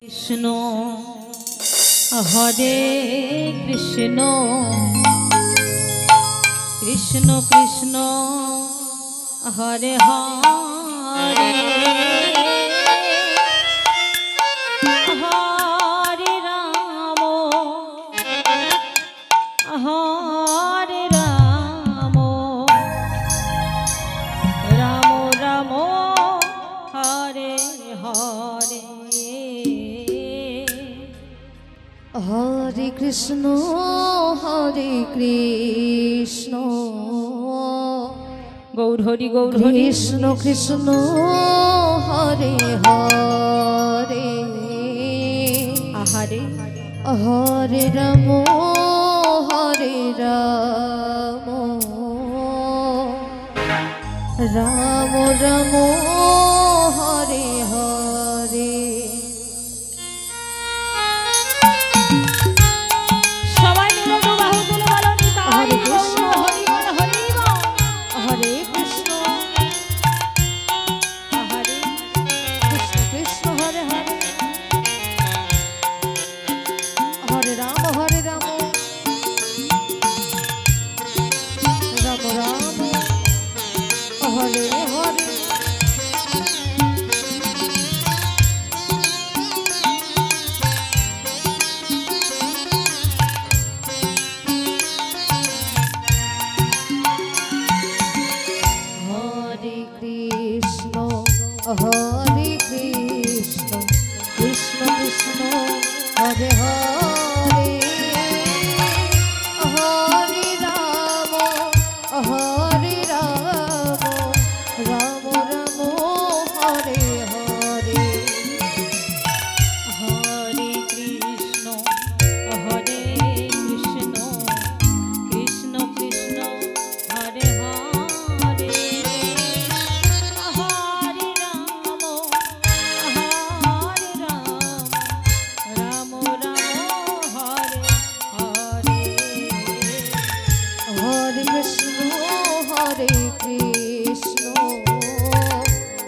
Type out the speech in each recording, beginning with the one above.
Krishna Hare Krishna Krishna Krishna Hare Hare Hare Ram Ram Ram Hare Hare Hare Krishna Gaur Hari Krishna Krishna Hare Hare Hare Hare Ram Ram Ram Hare Hare. Hare Krishna Krishna Krishna Hare Hare Hare Ram Ram Ram Hare Hare. Hare Krishna Krishna Krishna Hare Hare Krishna Krishna Hare Hare Hare Ram Ram Ram Hare Hare. Hare Krishna Krishna Krishna Hare Hare Hare Ram Ram Ram Hare Hare. Hare Krishna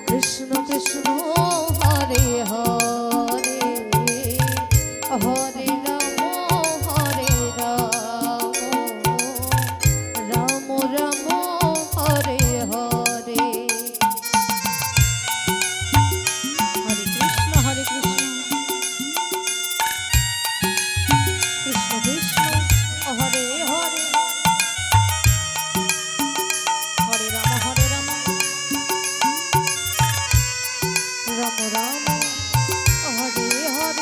Krishna Krishna Hare Hare Hare Ram Ram Ram Hare Hare Hare Krishna Krishna Krishna Hare Hare Hare Ram Ram Ram Hare Hare.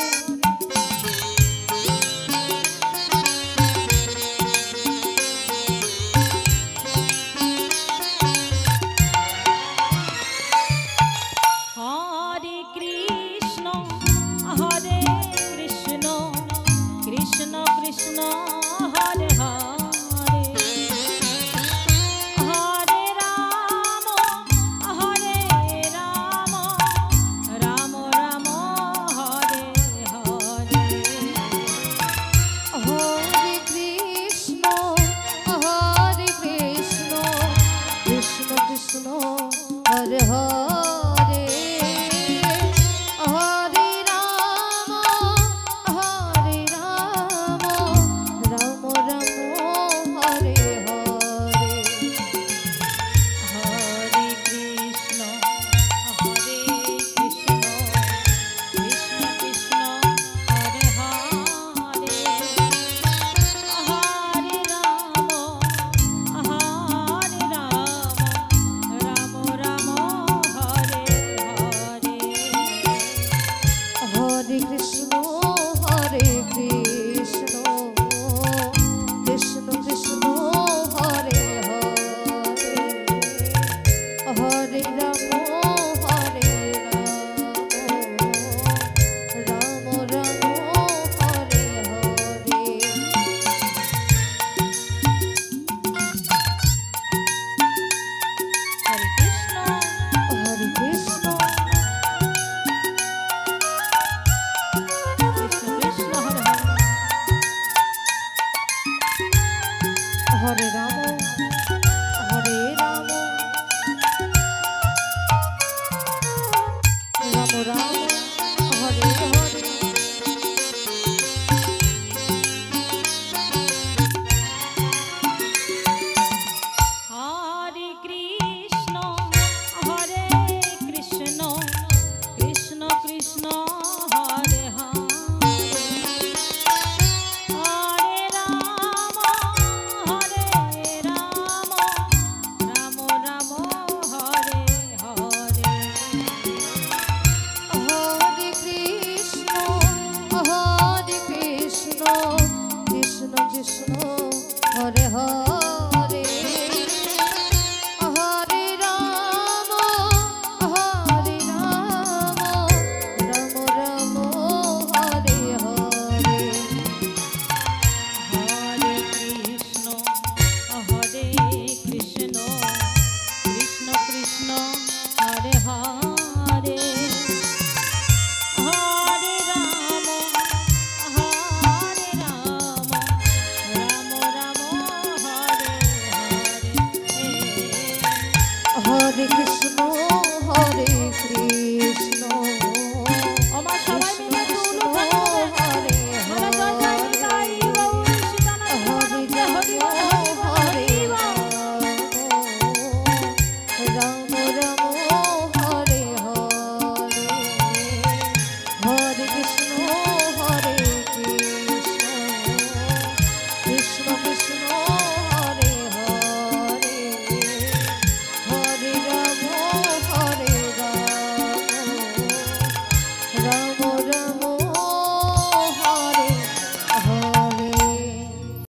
Hare Krishna Krishna Krishna Hare Hare Hare Ram Ram Hare Hare. Hare Krishna Krishna Krishna Hare Hare Hare Ram Ram Ram Hare Hare. Hare Krishna Krishna Krishna Hare Hare Hare Ram